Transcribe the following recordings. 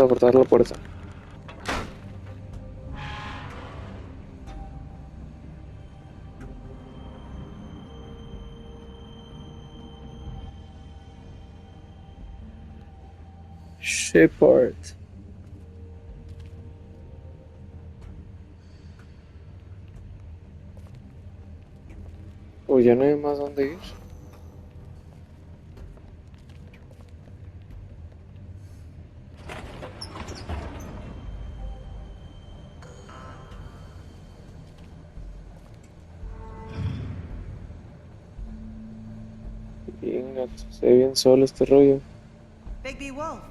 a forzar la puerta. Shepard. Pues ya no hay más dónde ir. Bien, gato, se ve bien solo este rollo. Big Wolf.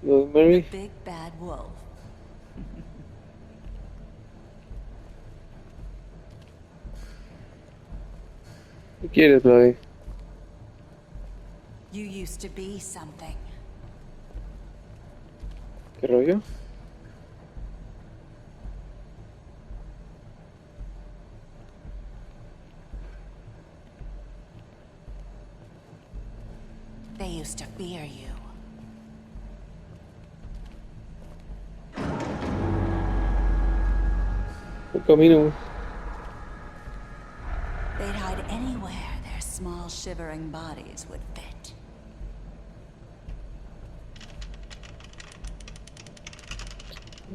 Rosemary, Big bad wolf. ¿qué quieres, Bloody? You used to be something. ¿Qué rollo? They used to fear you. El camino. They'd hide anywhere their small shivering bodies would fit.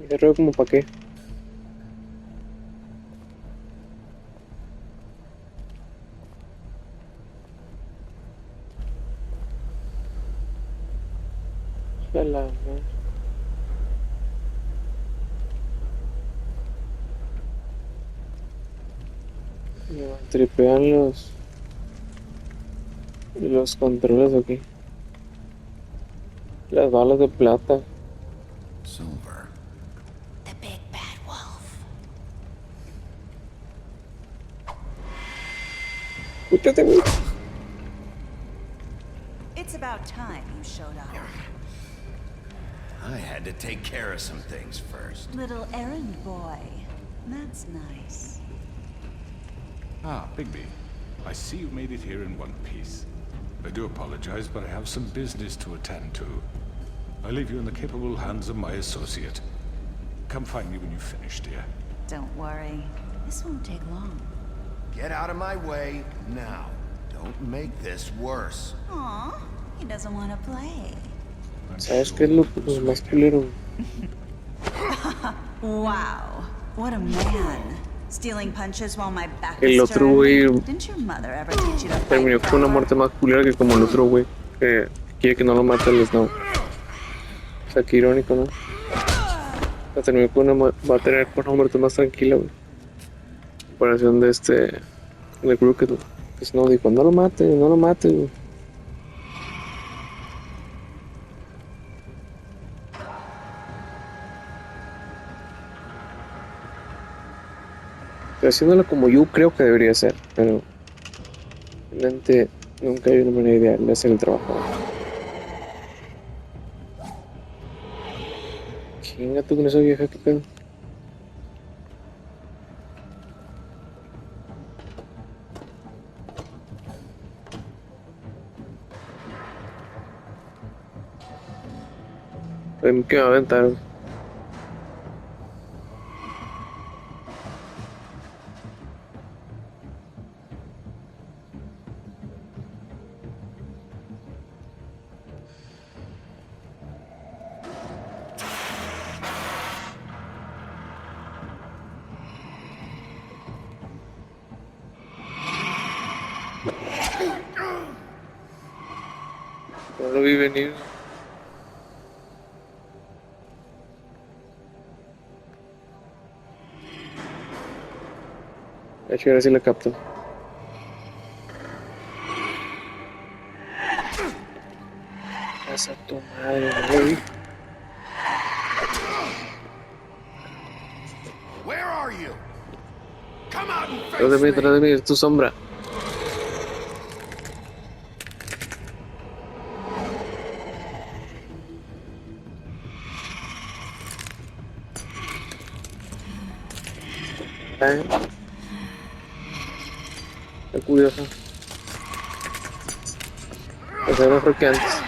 ¿Qué rollo como para qué? A la madre. Me tripean los controles aquí. Las balas de plata. Silver. The big bad wolf. Escúchate, güey. It's about time you showed up. I had to take care of some things first. Little errand boy. That's nice. Ah, Bigby. I see you made it here in one piece. I do apologize, but I have some business to attend to. I leave you in the capable hands of my associate. Come find me when you've finished, dear. Don't worry. This won't take long. Get out of my way now. Don't make this worse. Aw, he doesn't want to play. ¿Sabes qué es lo pues, más culero? Wow, what a man. Stealing punches while my back El is otro turned. güey Didn't your mother ever teach you to fight terminó con una proper? muerte más culera que como el otro güey. Que quiere que no lo mate el Snow. O sea, qué irónico, ¿no? O sea, terminó con una va a tener con una muerte más tranquila, güey. En comparación de de Crooked, güey. Snow dijo, no lo mate, güey. Haciéndolo como yo creo que debería ser, pero realmente nunca hay una manera ideal de hacer el trabajo. Chinga tú con esa vieja, qué pedo. ¿Qué me va a aventar? No lo vi venir. De hecho, ahora sí la capto. Esa tu madre, güey. Where are you? Come out and Detrás de mí, es tu sombra. Está curioso. Pues es mejor que antes.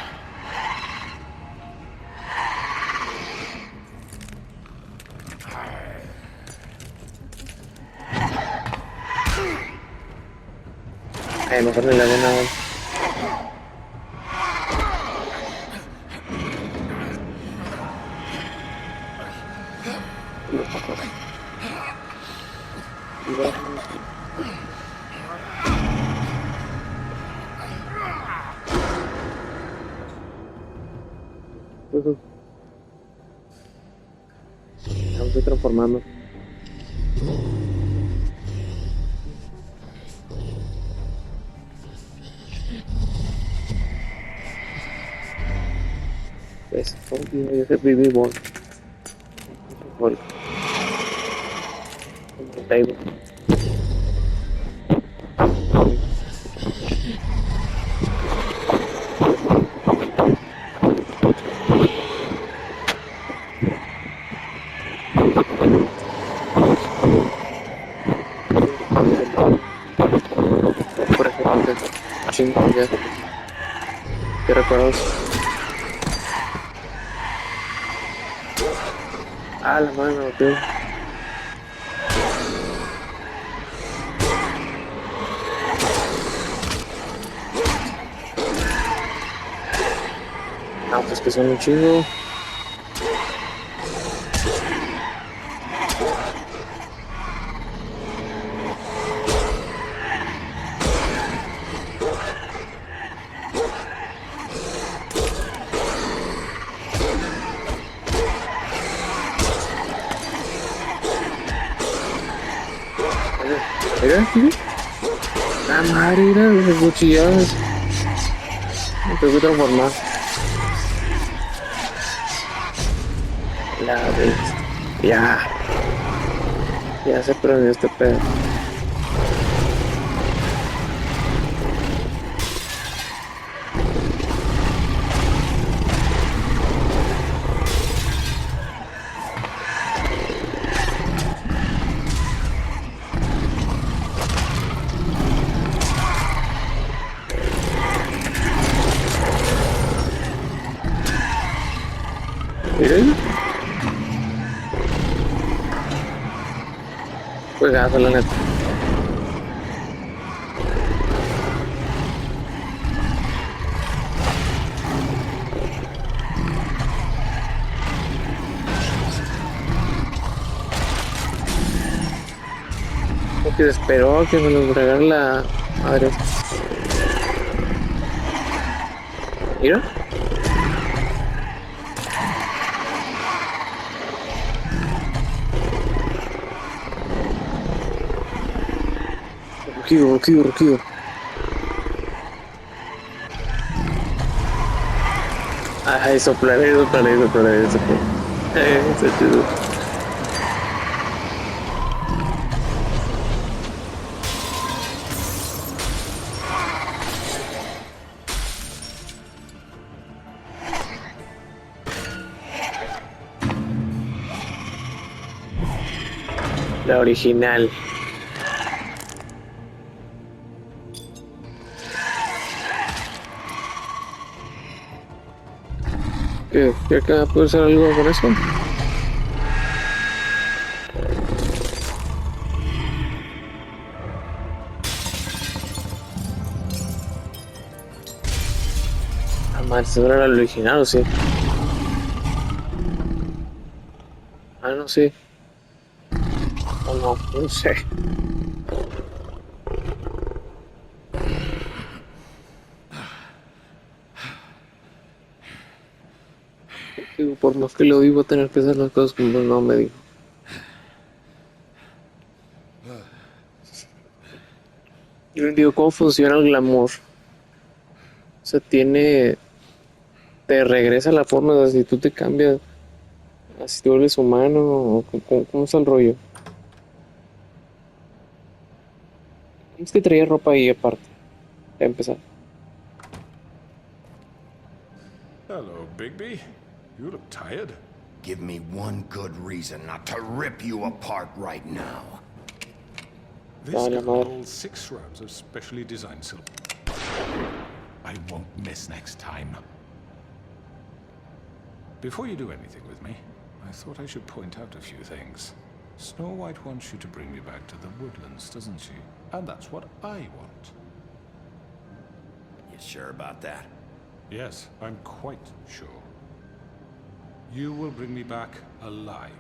Ay, mejor ni le hago nada. Ya me estoy transformando. Es obvio, yo sé vivir bon. Por table. Por ejemplo, chingo ya. ¿Qué recuerdos? Ah, la mano, tío. Ah, pues que son un chingo. Mira, ¿sí? La madre, mira, los cuchillados. Me tengo que transformar. La vez. Ya. Ya se prendió este pedo. Miren. Juegazo, la neta. Porque esperó a que me lo entregara la madre. Mira. Rugido. Ay, soplaré. Está chido. La original. ¿Qué acá puede hacer algo con eso? Ah, man, ¿seguro era el original o sí? Ah, no sé. O no sé. Digo, por más que lo digo, tener que hacer las cosas como no me dijo. Yo digo, ¿cómo funciona el glamour? O sea, te regresa la forma, o sea, si tú te cambias, así tú eres humano, o cómo está el rollo. Es que traía ropa ahí aparte, para empezar. Hello, Bigby. You look tired. Give me one good reason not to rip you apart right now. This Dale, gun madre. holds 6 rounds of specially designed silver. I won't miss next time. Before you do anything with me, I thought I should point out a few things. Snow White wants you to bring me back to the woodlands, doesn't she? And that's what I want. You sure about that? Yes, I'm quite sure. You will bring me back alive.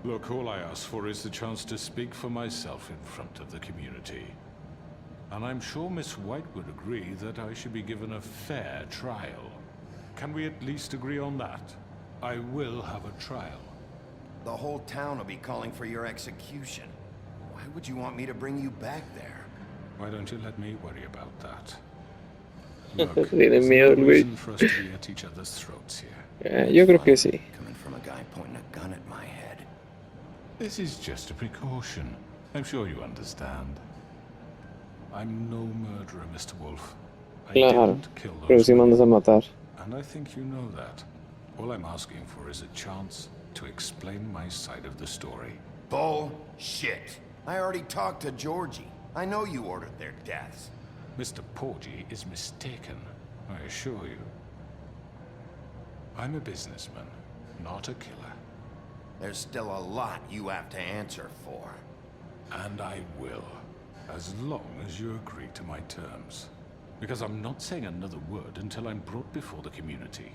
Look, all I ask for is the chance to speak for myself in front of the community. And I'm sure Miss White would agree that I should be given a fair trial. Can we at least agree on that? I will have a trial. The whole town will be calling for your execution. Why would you want me to bring you back there? Why don't you let me worry about that? Look, Tiene there's miedo no el güey. reason for us to be at each other's throats here. Yo creo que sí. Coming from a guy pointing a gun at my head. This is just a precaution. I'm sure you understand. I'm no murderer, Mr. Wolf. I Claro, didn't kill pero those si women, mandas a matar. and I think you know that. All I'm asking for is a chance to explain my side of the story. Bullshit. I already talked to Georgie. I know you ordered their deaths. Mr. Porgy is mistaken, I assure you. I'm a businessman, not a killer. There's still a lot you have to answer for. And I will, as long as you agree to my terms. Because I'm not saying another word until I'm brought before the community.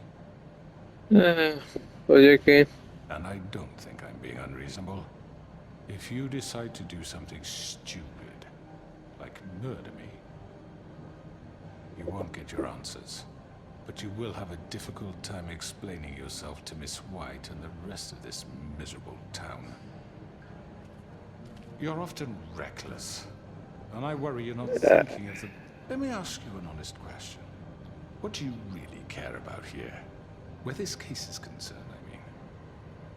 Oye, que And I don't think I'm being unreasonable. If you decide to do something stupid, like murder me, you won't get your answers. But you will have a difficult time explaining yourself to Miss White and the rest of this miserable town. You're often reckless, and I worry you're not thinking of the... Let me ask you an honest question. What do you really care about here? Where this case is concerned, I mean.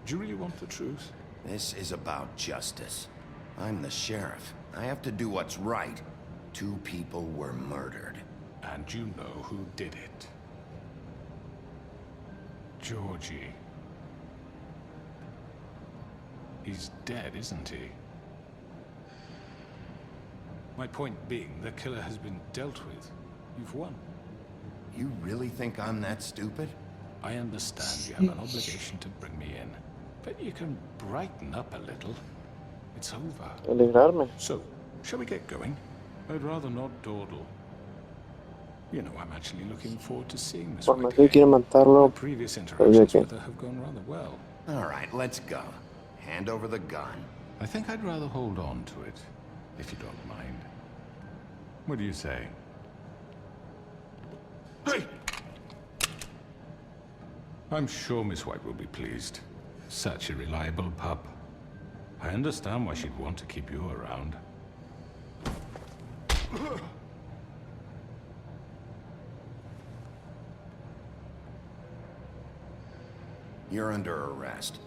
Do you really want the truth? This is about justice. I'm the sheriff. I have to do what's right. 2 people were murdered. And you know who did it. Georgie. He's dead, isn't he? My point being, the killer has been dealt with. You've won. You really think I'm that stupid? I understand you have an obligation to bring me in, but you can brighten up a little. It's over. alegrarme. So, shall we get going? I'd rather not dawdle. You know, I'm actually looking forward to seeing Miss Por más White que quiera again. matarlo, Previous pues ya interactions que. with her have gone rather well. All right, let's go. Hand over the gun. I think I'd rather hold on to it, if you don't mind. What do you say? Hey! I'm sure Miss White will be pleased. Such a reliable pup. I understand why she'd want to keep you around. You're under arrest.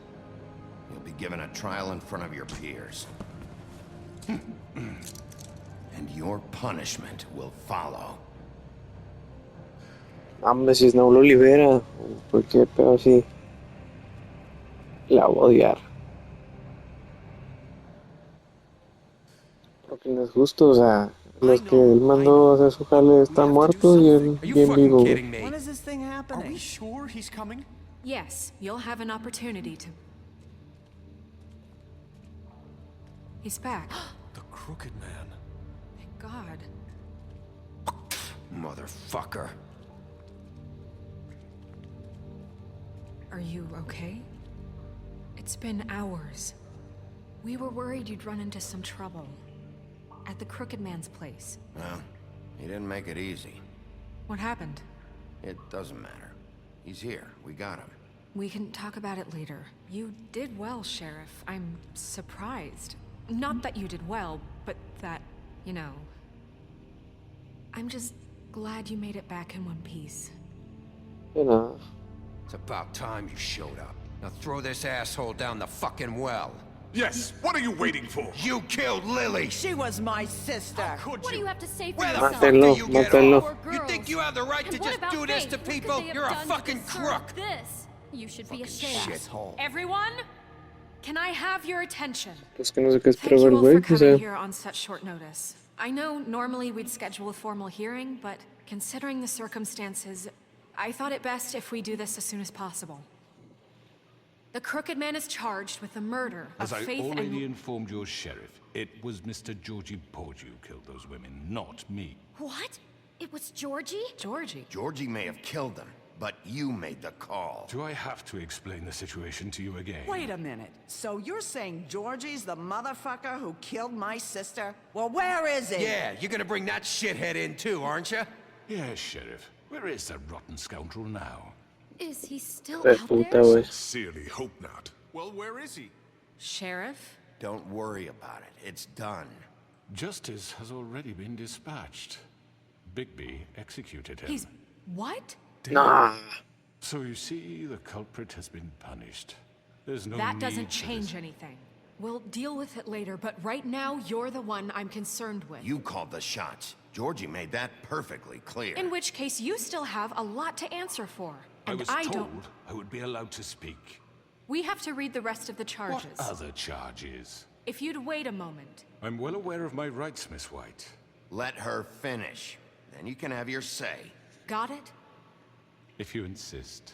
You'll be given a trial in front of your peers. And your punishment will follow. Hombre, si no lo libera, ¿por qué peor si la voy a odiar? Porque no es justo, o sea, los que él mandó a hacer su jale están muertos y él bien vivo, güey. Me. When is this thing Are happening? we sure he's coming? Yes, you'll have an opportunity to... He's back. The Crooked Man. Thank God. Motherfucker. Are you okay? It's been hours. We were worried you'd run into some trouble. At the Crooked Man's place. Well, he didn't make it easy. What happened? It doesn't matter. He's here. We got him. We can talk about it later. You did well, Sheriff. I'm surprised. Not that you did well, but that, you know... I'm just glad you made it back in one piece. De nada. It's about time you showed up. Now throw this asshole down the fucking well. Yes, what are you waiting for? You killed Lily! She was my sister. Could What do you? you have to say for Where the yourself? fuck do Mátelo, you get mátelo. off? Poor You girls. think you have the right And to what just about do this Faith? to What could people? they have You're a done to fucking deserve crook! This. You should be ashamed. Shithole. Everyone? Can I have your attention? Pues que no sé qué Thank esperaba you el all for güey, o coming sea. here on such short notice. I know normally we'd schedule a formal hearing, but considering the circumstances, I thought it best if we do this as soon as possible. The Crooked Man is charged with the murder As of I Faith already and... informed your sheriff, it was Mr. Georgie Porgy who killed those women, not me. What? It was Georgie? Georgie? Georgie may have killed him, but you made the call. Do I have to explain the situation to you again? Wait a minute. So you're saying Georgie's the motherfucker who killed my sister? Well, where is he? Yeah, you're gonna bring that shithead in too, aren't you? Yes, Sheriff. Where is that rotten scoundrel now? Is he still De out puta, there? güey. Sincerely hope not. Well, where is he? Sheriff? Don't worry about it. It's done. Justice has already been dispatched. Bigby executed him. He's... what? Nah. So you see, the culprit has been punished. There's no That need doesn't for change this. anything. We'll deal with it later, but right now, you're the one I'm concerned with. You called the shots. Georgie made that perfectly clear. In which case, you still have a lot to answer for. I And was I told don't... I would be allowed to speak. We have to read the rest of the charges. What other charges? If you'd wait a moment. I'm well aware of my rights, Miss White. Let her finish. Then you can have your say. Got it? If you insist.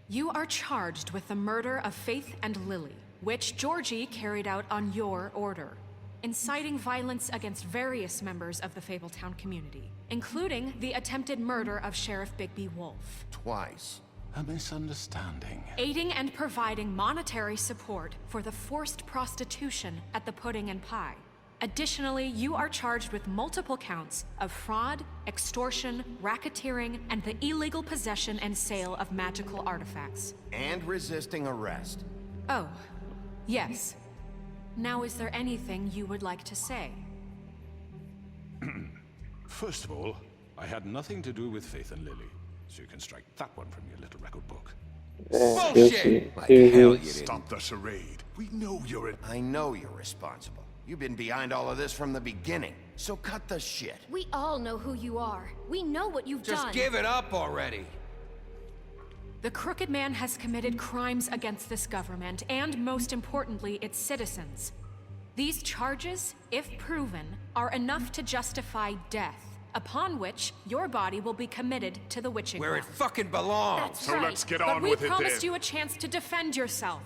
You are charged with the murder of Faith and Lily, which Georgie carried out on your order, inciting violence against various members of the Fabletown community, including the attempted murder of Sheriff Bigby Wolf. Twice. A misunderstanding. Aiding and providing monetary support for the forced prostitution at the Pudding and Pie. Additionally, you are charged with multiple counts of fraud, extortion, racketeering, and the illegal possession and sale of magical artifacts. And resisting arrest. Oh, yes. Now, is there anything you would like to say? First of all, I had nothing to do with Faith and Lily, so you can strike that one from your little record book. Bullshit! Like Sí, hell sí. you didn't. Stop the charade. We know you're an... I know you're responsible. You've been behind all of this from the beginning. So cut the shit. We all know who you are. We know what you've Just done. give it up already. The Crooked Man has committed crimes against this government, and most importantly, its citizens. These charges, if proven, are enough to justify death, upon which your body will be committed to the witching Where it well. fucking belongs. That's So right. let's get But on we with it promised then. you a chance to defend yourself.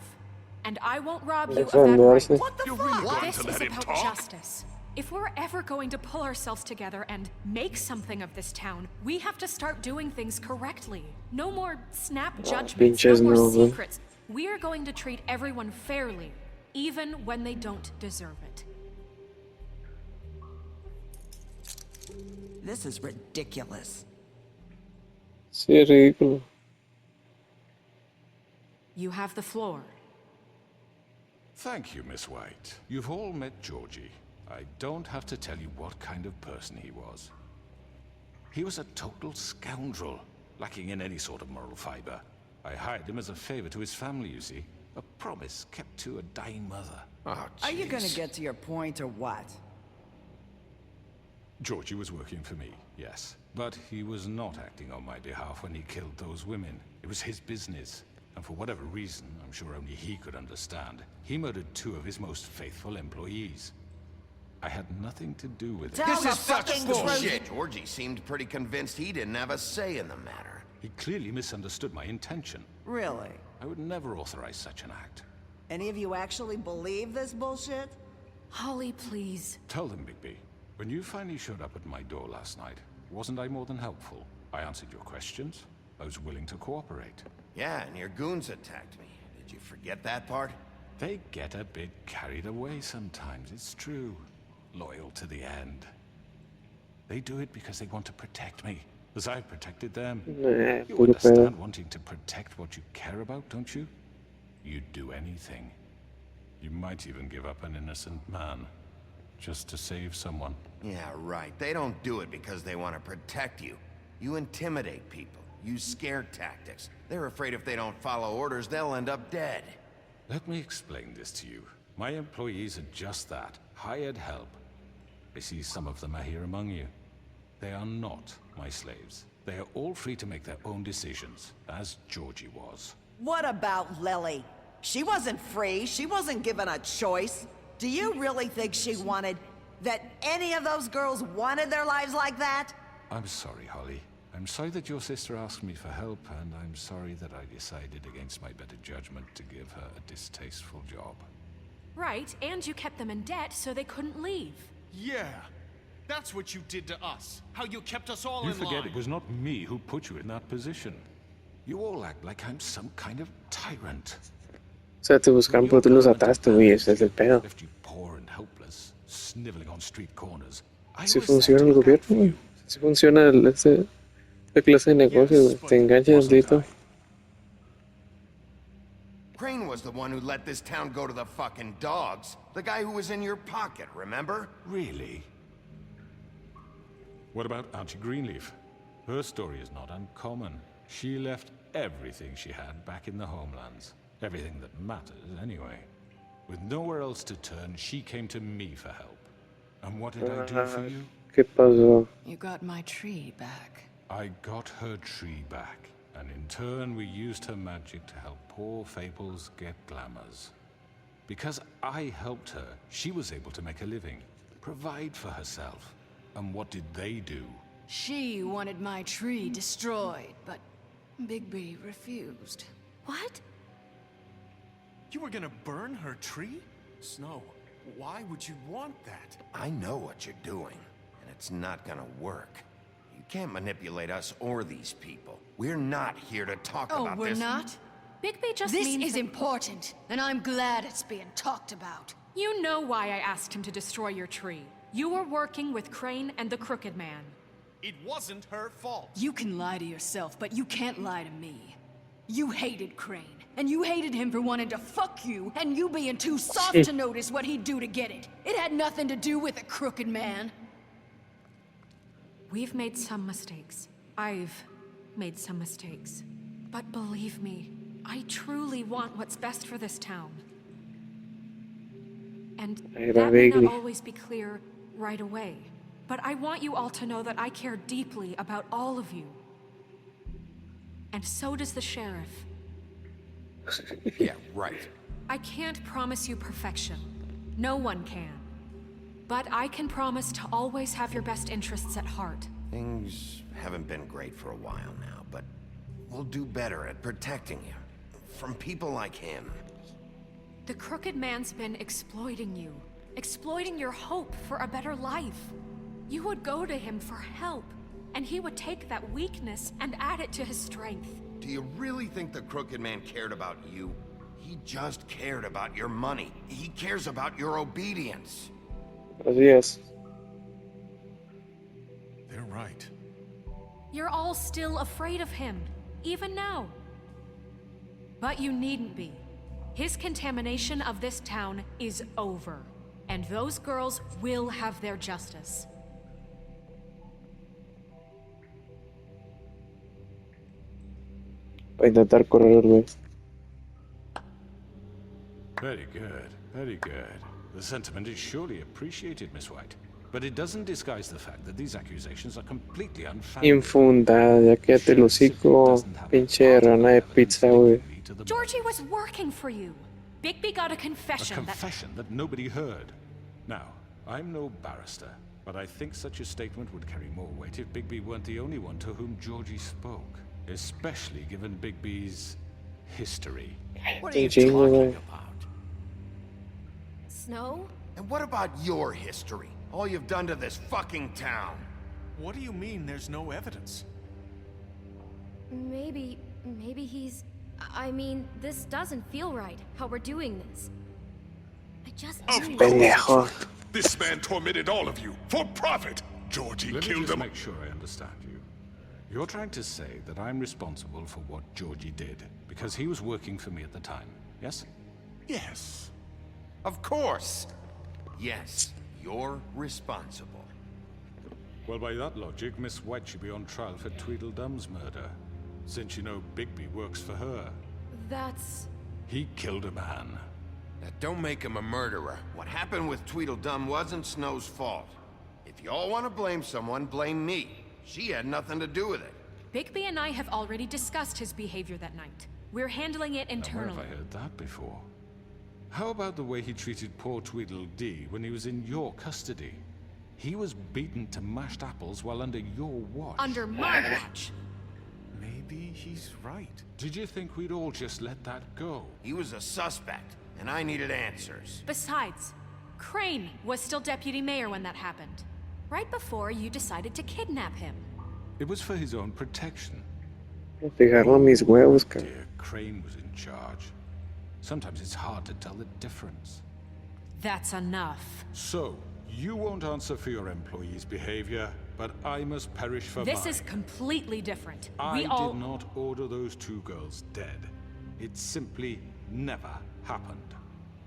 And I won't rob you of that Defenderse. right. What the You're fuck? really going This to is let him about talk? justice. If we're ever going to pull ourselves together and make something of this town, we have to start doing things correctly. No more snap judgments, no pinches more no, güey. secrets. We are going to treat everyone fairly, even when they don't deserve it. This is ridiculous. Sí, es ridículo. You have the floor. Thank you, Miss White. You've all met Georgie. I don't have to tell you what kind of person he was. He was a total scoundrel, lacking in any sort of moral fiber. I hired him as a favor to his family, you see. A promise kept to a dying mother. Oh, Are you gonna jeez. get to your point or what? Georgie was working for me, yes. But he was not acting on my behalf when he killed those women. It was his business. And for whatever reason, I'm sure only he could understand, he murdered 2 of his most faithful employees. I had nothing to do with it. Tell This the is such fucking bullshit. Georgie seemed pretty convinced he didn't have a say in the matter. He clearly misunderstood my intention. Really? I would never authorize such an act. Any of you actually believe this bullshit? Holly, please. Tell them, Bigby. When you finally showed up at my door last night, wasn't I more than helpful? I answered your questions. I was willing to cooperate. Yeah, and your goons attacked me. Did you forget that part? They get a bit carried away sometimes, it's true. Loyal to the end. They do it because they want to protect me, as I've protected them. Nah, You puro understand pedo. wanting to protect what you care about, don't you? You'd do anything. You might even give up an innocent man, just to save someone. Yeah, right. They don't do it because they want to protect you. You intimidate people, use scare tactics. They're afraid if they don't follow orders, they'll end up dead. Let me explain this to you. My employees are just that, hired help. I see some of them are here among you. They are not my slaves. They are all free to make their own decisions, as Georgie was. What about Lily? She wasn't free. She wasn't given a choice. Do you really think she wanted... that any of those girls wanted their lives like that? I'm sorry, Holly. I'm sorry that your sister asked me for help, and I'm sorry that I decided against my better judgment to give her a distasteful job. Right, and you kept them in debt so they couldn't leave. Yeah. That's what you did to us. How you kept us all You in forget line. it was not me who put you in that position. You all act like I'm some kind of tyrant. O sea, te buscan, pero tú los ataste, güey. Ese es el pedo. Left you poor and helpless, sniveling on street corners. I Si was there funciona to el look out gobierno, for güey. you. Si funciona esta clase de negocio, güey. Te enganchas tantito. Crane was the one who let this town go to the fucking dogs. The guy who was in your pocket, remember? Really? What about Auntie Greenleaf? Her story is not uncommon. She left everything she had back in the homelands. Everything that matters, anyway. With nowhere else to turn, she came to me for help. And what did I do for you? ¿Qué pasó? You got my tree back. I got her tree back. And in turn, we used her magic to help poor Fables get glamours. Because I helped her, she was able to make a living, provide for herself. And what did they do? She wanted my tree destroyed, but Bigby refused. What? You were gonna burn her tree? Snow, why would you want that? I know what you're doing, and it's not gonna work. You can't manipulate us or these people. We're not here to talk Oh, about we're this. not? Bigby just This means is that- important, and I'm glad it's being talked about. You know why I asked him to destroy your tree. You were working with Crane and the Crooked Man. It wasn't her fault. You can lie to yourself, but you can't lie to me. You hated Crane, and you hated him for wanting to fuck you, and you being too soft to notice what he'd do to get it. It had nothing to do with the Crooked Man. We've made some mistakes. I've made some mistakes. But believe me, I truly want what's best for this town. And Ahí va that may not Bigby. always be clear right away. But I want you all to know that I care deeply about all of you. And so does the sheriff. Yeah, right. I can't promise you perfection. No one can. But I can promise to always have your best interests at heart. Things haven't been great for a while now, but we'll do better at protecting you. From people like him. The Crooked Man's been exploiting you. Exploiting your hope for a better life. You would go to him for help, and he would take that weakness and add it to his strength. Do you really think the Crooked Man cared about you? He just cared about your money. He cares about your obedience. Así es. They're right. You're all still afraid of him, even now. But you needn't be. His contamination of this town is over, and those girls will have their justice. Va a intentar correr, güey. Very good, very good. The sentiment is surely appreciated, Miss White. But it doesn't disguise the fact that these accusations are completely unfounded. Infundada, ya quédate el hocico, pinche rana de pizza, güey. Georgie was working for you. Bigby got a A confession confession that nobody heard. Now, I'm no barrister, but I think such a statement would carry more weight if Bigby weren't the only one to whom Georgie spoke. Especially given Bigby's history. What are you Chingo, talking güey. about? Snow? And what about your history? All you've done to this fucking town? What do you mean there's no evidence? Maybe he's... I mean, this doesn't feel right, how we're doing this. I just... Pendejo. This man tormented all of you for profit. Georgie Let me killed just him. make sure I understand you. You're trying to say that I'm responsible for what Georgie did, because he was working for me at the time, yes? Yes. Of course. Yes, you're responsible. Well, by that logic, Miss White should be on trial for Tweedledum's murder, since you know Bigby works for her. That's... He killed a man. Now, don't make him a murderer. What happened with Tweedledum wasn't Snow's fault. If you all want to blame someone, blame me. She had nothing to do with it. Bigby and I have already discussed his behavior that night. We're handling it Now, where internally. have I heard that before? How about the way he treated poor Tweedledee when he was in your custody? He was beaten to mashed apples while under your watch. Under my watch. Maybe he's right. Did you think we'd all just let that go? He was a suspect, and I needed answers. Besides, Crane was still deputy mayor when that happened. right before you decided to kidnap him. It was for his own protection. Pegarlo a mis huevos, cara. Dear, Crane was in charge. Sometimes it's hard to tell the difference. That's enough. So, you won't answer for your employees' behavior, but I must perish for This mine. is completely different. I We all... did not order those 2 girls dead. It simply never happened.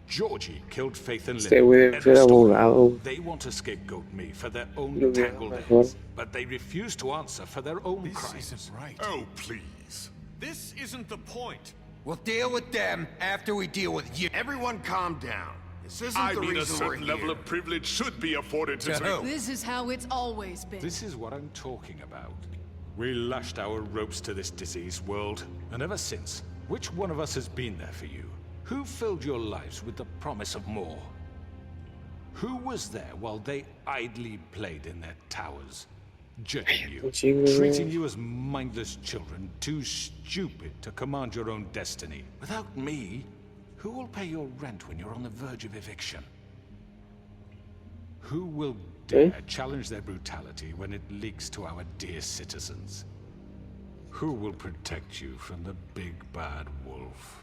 Georgie killed Faith and Este Lily. güey debe ser abogado. They want to scapegoat me for their own Lo veo tangled mejor. ends, but they refuse to answer for their own This crimes. isn't right. Oh, please. This isn't the point. We'll deal with them after we deal with you. Everyone calm down. This isn't I the mean, a reason we're certain here. level of privilege should be afforded to To who? This is how it's always been. This is what I'm talking about. We lashed our ropes to this diseased world, and ever since, which one of us has been there for you? Who filled your lives with the promise of more? Who was there while they idly played in their towers, judging you, chingo, treating güey. you as mindless children, too stupid to command your own destiny? Without me, who will pay your rent when you're on the verge of eviction? Who will dare challenge their brutality when it leaks to our dear citizens? Who will protect you from the big bad wolf?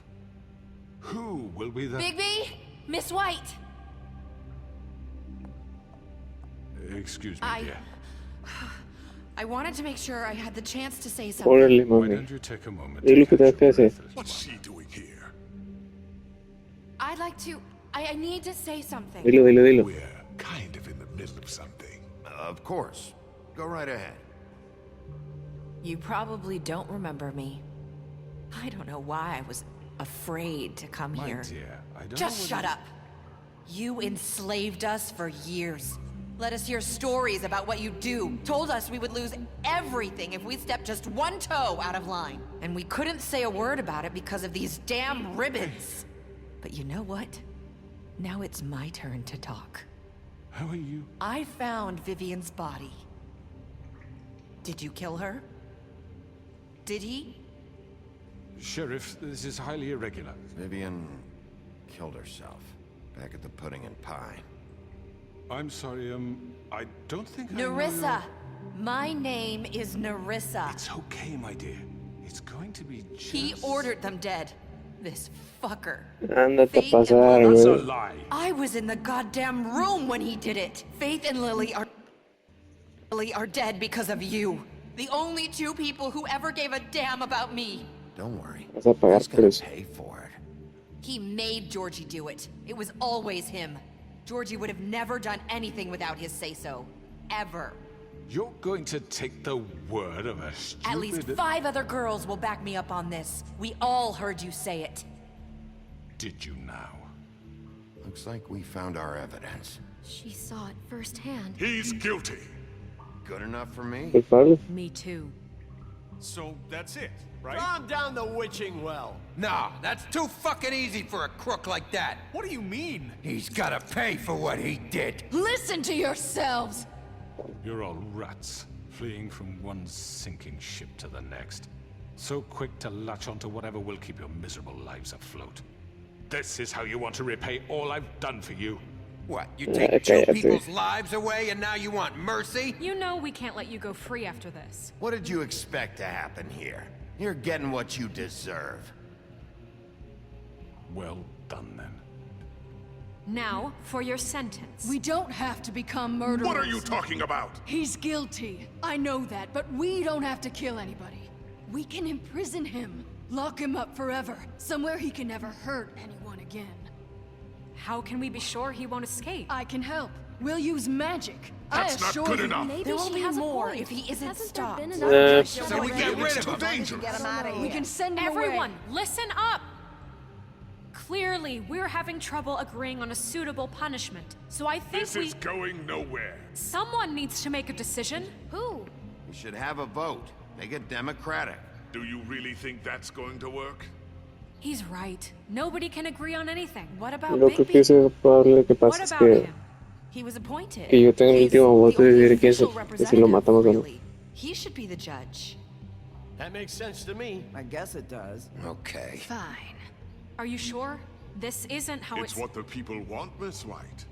Who will be the... Bigby? Miss White! Excuse me, dear. I wanted to make sure I had the chance to say something. Órale, Why mami. don't you take a moment Di lo to que catch tengas que your hacer. breath as What's well? she doing here? I'd like to... I need to say something. Dilo, dilo, dilo. We're kind of in the middle of something. Of course. Go right ahead. You probably don't remember me. I don't know why I was afraid to come My here. dear, I don't Just know shut whether- up. You enslaved us for years. Let us hear stories about what you do. Told us we would lose everything if we stepped just one toe out of line. And we couldn't say a word about it because of these damn ribbons. But you know what? Now it's my turn to talk. How are you? I found Vivian's body. Did you kill her? Did he? Sheriff, this is highly irregular. Vivian killed herself back at the Pudding and Pie. I'm sorry, I don't think I know Nerissa! My name is Nerissa. It's okay, my dear. It's going to be just... He ordered them dead. This fucker. Ándate a Faith pasar, and That's a güey. lie. I was in the goddamn room when he did it. Faith and Lily are dead because of you. The only 2 people who ever gave a damn about me. Don't worry. Vas a pagar He's por gonna eso. pay for it. He made Georgie do it. It was always him. Georgie would have never done anything without his say-so. Ever. You're going to take the word of a stupid... At least 5 other girls will back me up on this. We all heard you say it. Did you now? Looks like we found our evidence. She saw it firsthand. He's guilty. Good enough for me? Culpable. Me too. So that's it, right? Calm down the witching well. Nah, that's too fucking easy for a crook like that. What do you mean? He's gotta pay for what he did. Listen to yourselves! You're all rats, fleeing from one sinking ship to the next. So quick to latch onto whatever will keep your miserable lives afloat. This is how you want to repay all I've done for you? What, you Yeah, take 2 cállate. people's lives away and now you want mercy? You know we can't let you go free after this. What did you expect to happen here? You're getting what you deserve. Well done, then. Now, for your sentence. We don't have to become murderers. What are you talking about? He's guilty. I know that, but we don't have to kill anybody. We can imprison him. Lock him up forever. Somewhere he can never hurt anyone again. How can we be sure he won't escape? I can help. We'll use magic. That's I not assure good you. enough. Maybe There she will be has a more point. if he isn't Hasn't there stopped. been Yeah. enough So we get rid of him. Get him out of here. We can send him Everyone, away. listen up! Clearly, we're having trouble agreeing on a suitable punishment. So I think This is going nowhere. someone needs to make a decision. Who? We should have a vote. Make it democratic. Do you really think that's going to work? He's right. Nobody can agree on anything. What about Lo que Bigby? pienso probable que What pase es about que, him? He was appointed. que yo tenga el He's último voto the de only decidir quién official y si lo matamos o no. really. He should be the judge. That makes sense to me. I guess it does. Okay. Fine. Are you sure? This isn't how It's what the people want, Miss White.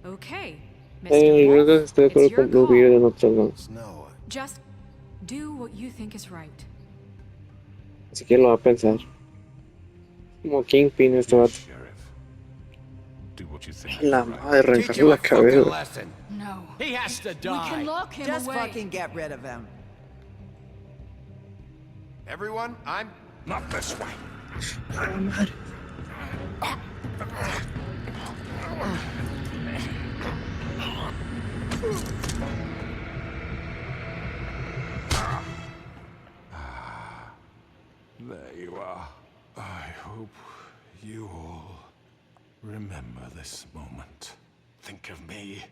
Okay. Mr. Creo que Wolf, estoy de it's acuerdo your con Rubio call. en otro no. Snow. Just do what you think is right. Así que lo va a pensar. Como Kingpin este vato. Sheriff. Do what you think La is right. madre, Teach arrancarle him la a fucking cabeza. lesson. No. He has to We die. can lock him Just away. fucking get rid of him. Everyone, I'm Not this way. There you are. I hope you all remember this moment. Think of me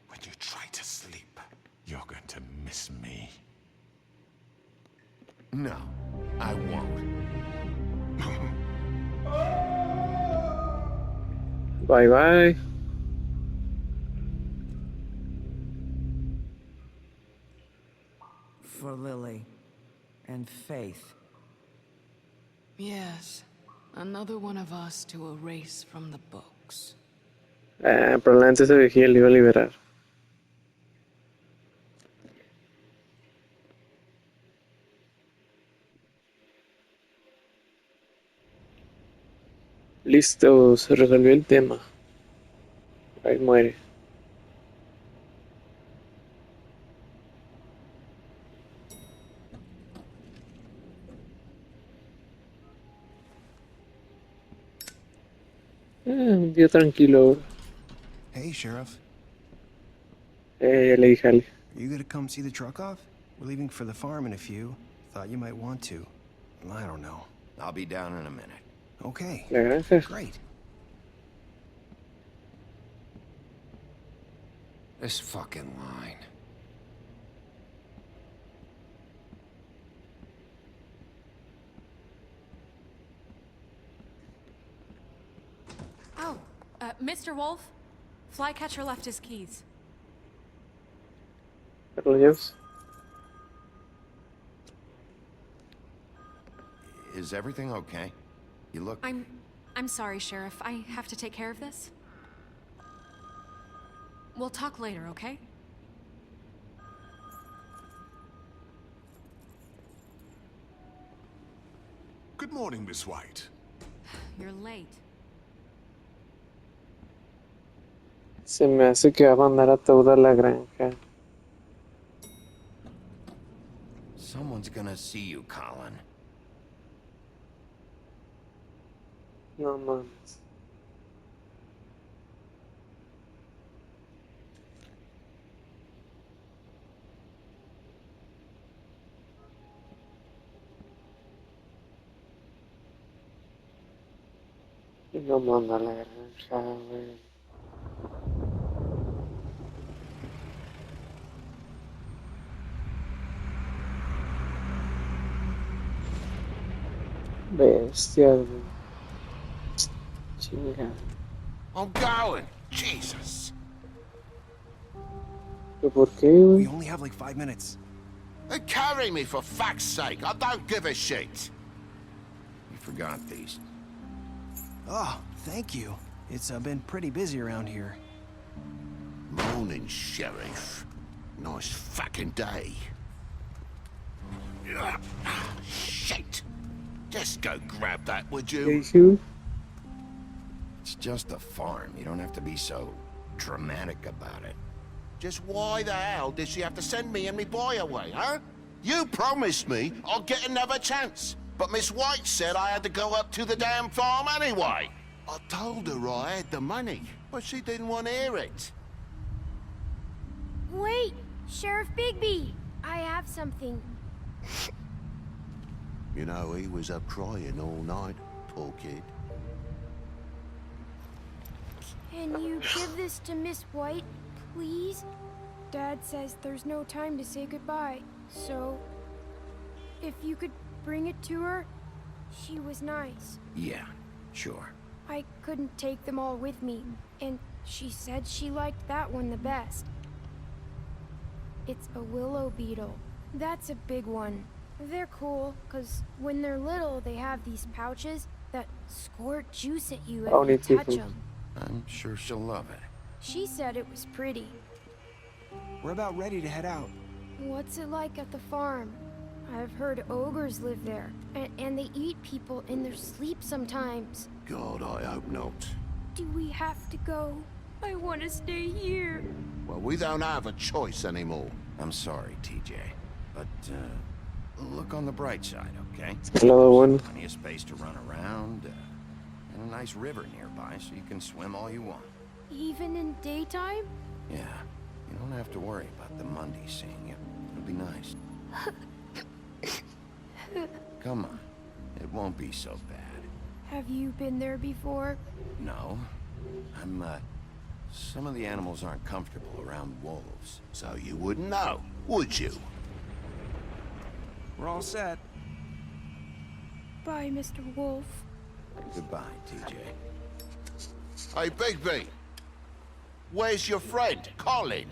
when you try to sleep. You're going to miss me. no, I won't. Bye bye. For Lily and Faith. Yes. Another one of us to erase from the books. Probablemente ese vigía le iba a liberar. Listo, se resolvió el tema. Ahí muere. Un día tranquilo. Hey, Sheriff. Ya le dije a Ale. Are you gonna come see the truck off? We're leaving for the farm in a few. Thought you might want to. I don't know. I'll be down in a minute. Okay. La granja. Great. This fucking line. Oh, Mr. Wolf, Flycatcher left his keys. Carlos. Is everything okay? You look... I'm sorry, Sheriff. I have to take care of this. We'll talk later, okay? Good morning, Miss White. You're late. Se me hace que va a mandar a toda la granja. Someone's gonna see you, Colin. No mames. No manda a la granja, güey. Bestia, güey. Chinga. I'm going. Jesus. ¿Pero por qué, güey? We only have like 5 minutes. They carry me for fuck's sake. I don't give a shit. You forgot these. Oh, thank you. It's been pretty busy around here. Morning, Sheriff. Nice fucking day. Shit. Just go grab that, would you? ¿Qué hizo? It's just a farm. You don't have to be so dramatic about it. Just why the hell did she have to send me and me boy away, huh? You promised me I'd get another chance. But Miss White said I had to go up to the damn farm anyway. I told her I had the money, but she didn't want to hear it. Wait, Sheriff Bigby, I have something. You know, he was up crying all night, poor kid. Can you give this to Miss White, please? Dad says there's no time to say goodbye, so if you could bring it to her, she was nice. Yeah, sure. I couldn't take them all with me, and she said she liked that one the best. It's a willow beetle. That's a big one. They're cool, because when they're little, they have these pouches that squirt juice at you if you touch them. I'm sure she'll love it. She said it was pretty. We're about ready to head out. What's it like at the farm? I've heard ogres live there, and they eat people in their sleep sometimes. God, I hope not. Do we have to go? I want to stay here. Well, we don't have a choice anymore. I'm sorry, TJ. But, look on the bright side, okay? Another one. Plenty of space to run around, and a nice river nearby so you can swim all you want. Even in daytime? Yeah, you don't have to worry about the Monday seeing you. It'll be nice. Come on, it won't be so bad. Have you been there before? No, some of the animals aren't comfortable around wolves. So you wouldn't know, would you? We're all set. Bye, Mr. Wolf. Goodbye, TJ. Hey, Bigby. Where's your friend, Colin?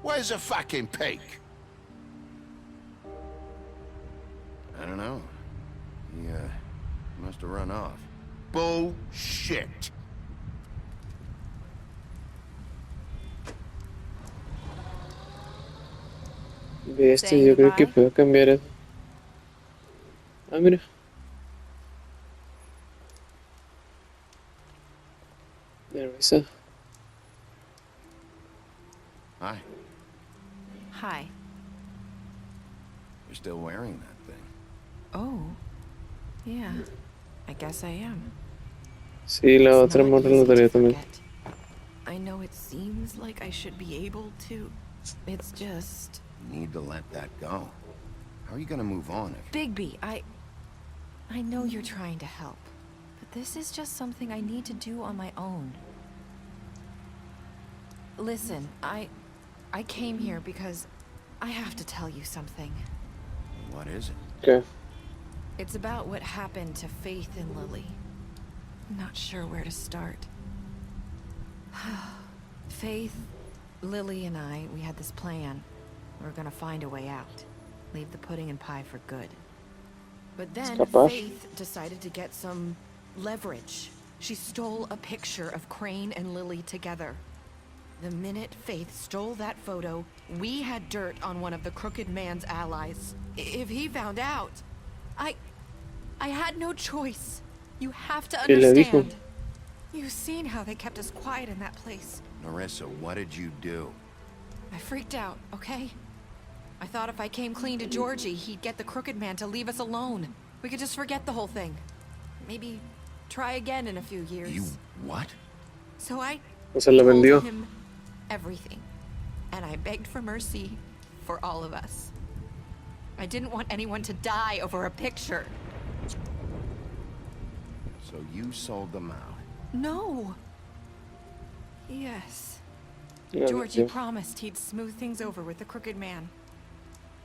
Where's the fucking pig? I don't know. He, must have run off. Bullshit. De este yo creo que puedo cambiar eso. Ah, mira. There we go. Hi. Hi. You're still wearing that thing. Oh. Yeah. I guess I am. Sí, la otra morra lo daría también. I know it seems like I should be able to. It's just... You need to let that go. How are you gonna move on if... Bigby, I know you're trying to help, but this is just something I need to do on my own. Listen, I came here because I have to tell you something. What is it? Okay. It's about what happened to Faith and Lily. I'm not sure where to start. Faith, Lily, and we had this plan. We were gonna find a way out. Leave the pudding and pie for good. But then Faith decided to get some leverage. She stole a picture of Crane and Lily together. The minute Faith stole that photo, we had dirt on one of the Crooked Man's allies. If he found out, I had no choice. You have to understand. You've seen how they kept us quiet in that place. Narissa, what did you do? I freaked out, okay? I thought if I came clean to Georgie, he'd get the Crooked Man to leave us alone. We could just forget the whole thing. Maybe try again in a few years. You what? So I told him everything. And I begged for mercy for all of us. I didn't want anyone to die over a picture. So you sold them out? No. Yes. Yeah, Georgie promised he'd smooth things over with the Crooked Man.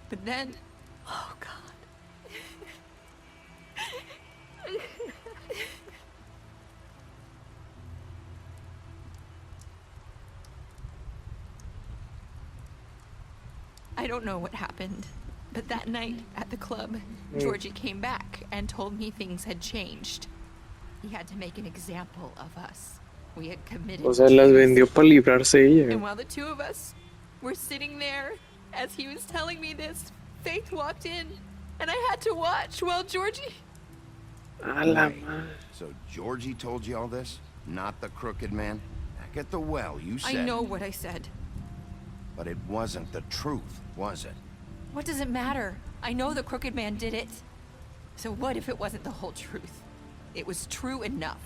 But then... Oh, God. I don't know what happened, but that night at the club, Georgie came back and told me things had changed. He had to make an example of us. We had committed. O sea, las vendió para librarse ella. And while the two of us were sitting there, as he was telling me this, Faith walked in, and I had to watch while Georgie... A la madre. So Georgie told you all this? Not the Crooked Man? Back at the well, you said... I know what I said. But it wasn't the truth, was it? What does it matter? I know the Crooked Man did it. So what if it wasn't the whole truth? It was true enough.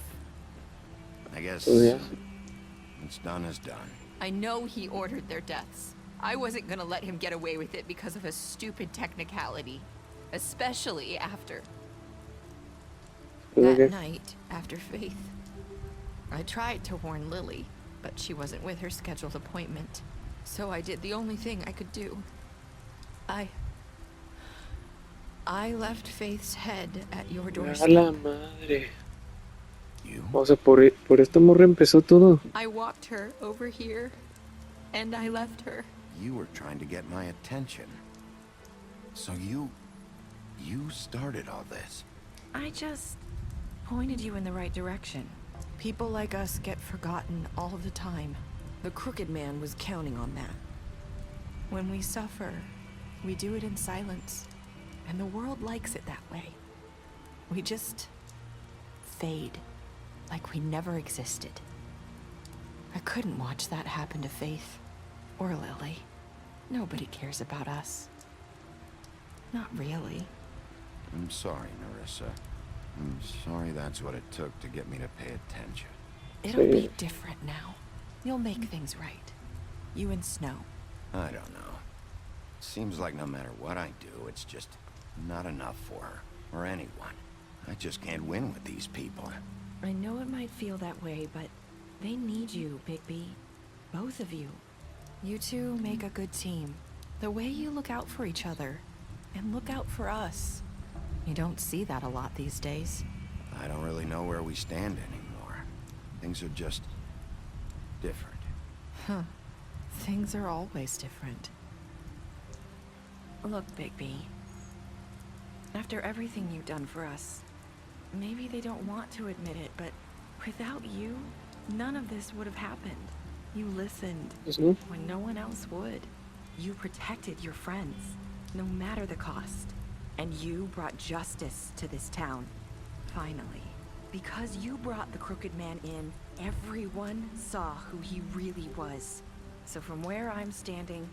I guess what's done is done. I know he ordered their deaths. I wasn't gonna let him get away with it because of a stupid technicality. Especially after... That night, after Faith, I tried to warn Lily, but she wasn't with her scheduled appointment. So I did the only thing I could do. I left Faith's head at your doorstep. A la madre. O sea, por esta morra empezó todo. I walked her over here, and I left her. You were trying to get my attention. So you started all this. I just pointed you in the right direction. People like us get forgotten all the time. The Crooked Man was counting on that. When we suffer, we do it in silence. And the world likes it that way. We just fade, like we never existed. I couldn't watch that happen to Faith, or Lily. Nobody cares about us. Not really. I'm sorry, Narissa. I'm sorry that's what it took to get me to pay attention. It'll be different now. You'll make things right. You and Snow. I don't know. Seems like no matter what I do, it's just not enough for her, or anyone. I just can't win with these people. I know it might feel that way, but they need you, Bigby. Both of you. You two make a good team. The way you look out for each other, and look out for us. You don't see that a lot these days. I don't really know where we stand anymore. Things are just different. Huh. Things are always different. Look, Bigby. After everything you've done for us, maybe they don't want to admit it, but without you, none of this would have happened. You listened when no one else would. You protected your friends, no matter the cost. And you brought justice to this town. Finally. Because you brought the Crooked Man in, everyone saw who he really was. So from where I'm standing,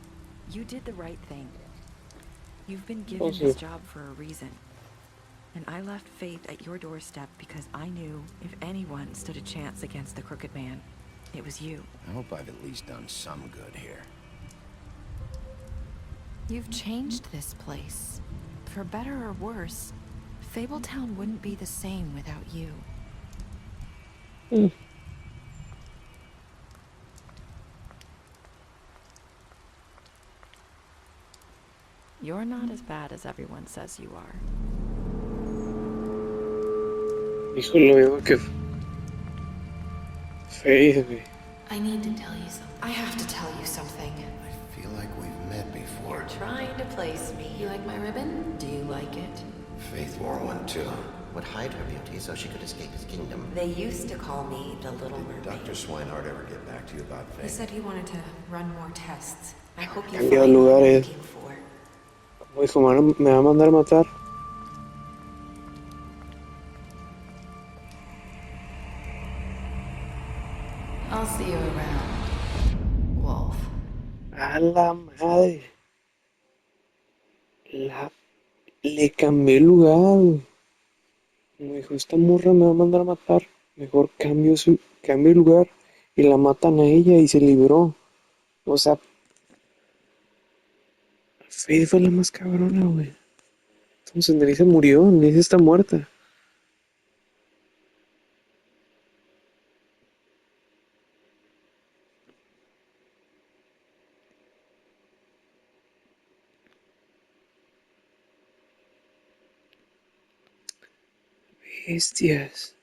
you did the right thing. You've been given this job for a reason. And I left Faith at your doorstep because I knew if anyone stood a chance against the Crooked Man, it was you. I hope I've at least done some good here. You've changed this place. For better or worse, Fabletown wouldn't be the same without you. You're not as bad as everyone says you are. Hijo, lo mismo que Faith, güey. I need to tell you something. I have to tell you something. I feel like we've met before. You're trying to place me. You like my ribbon? Do you like it? Faith wore one too. Would hide her beauty so she could escape his kingdom. They used to call me the Little Mermaid. Dr. Swinehart ever get back to you about Faith? He said he wanted to run more tests. I hope you Cambiado find what you're lugares. looking for. Dijo, me va a mandar a matar. I'll see you around, Wolf. A la madre. Le cambié el lugar, güey. Me dijo, esta morra me va a mandar a matar. Mejor cambio el lugar y la matan a ella y se libró. O sea, Faith fue la más cabrona, güey. Entonces Nerissa murió, Nerissa está muerta. Bestias.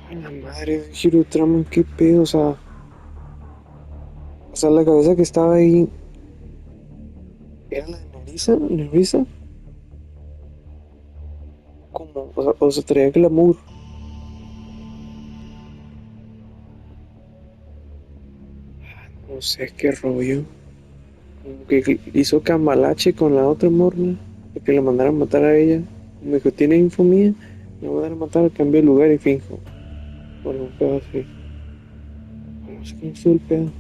A la madre, giro de trama, qué pedo, o sea, la cabeza que estaba ahí era la de Nerissa, como, o sea, traía glamour. No sé qué rollo. Como que hizo cambalache con la otra morna, para que la mandaran a matar a ella. Me dijo, ¿tiene info mía? Me mandaron a matar, cambié el lugar y finjo. Bueno, un pedo así. No sé cómo estuvo el pedo.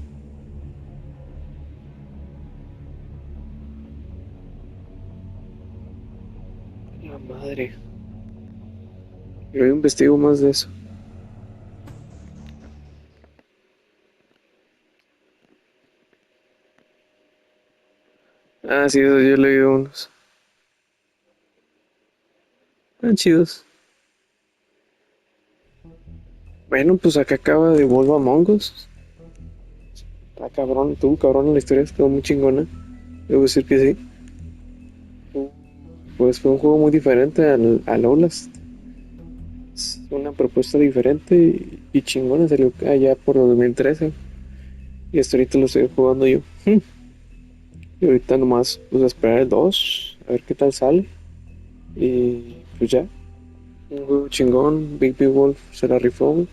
La madre. Yo investigo más de eso. Ah, sí, eso yo he leído unos. Están chidos. Bueno, pues acá acaba de Wolf Among Us. Está cabrón, estuvo cabrón la historia, estuvo muy chingona. Debo decir que sí. Pues fue un juego muy diferente al Outlast. Es una propuesta diferente y chingona, salió allá por 2013. Y hasta ahorita lo estoy jugando yo. Y ahorita nomás pues a esperar el 2, a ver qué tal sale. Y pues ya. Un juego chingón, Big Wolf se la rifó, güey.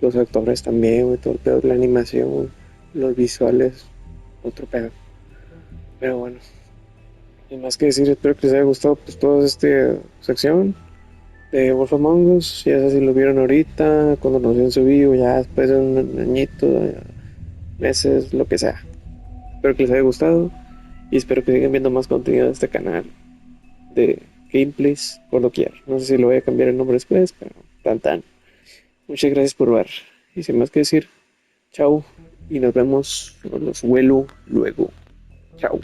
Los actores también, güey, todo el pedo de la animación, güey, los visuales, otro pedo. Pero bueno, sin más que decir, espero que les haya gustado pues toda esta sección de Wolf Among Us. Ya sé si lo vieron ahorita, cuando nos dio su vivo, ya después de un añito, meses, lo que sea. Espero que les haya gustado y espero que sigan viendo más contenido de este canal de gameplays por doquier. No sé si lo voy a cambiar el nombre después, pero tan tan. Muchas gracias por ver. Y sin más que decir, chao y nos vemos, nos los vuelo luego. Chao.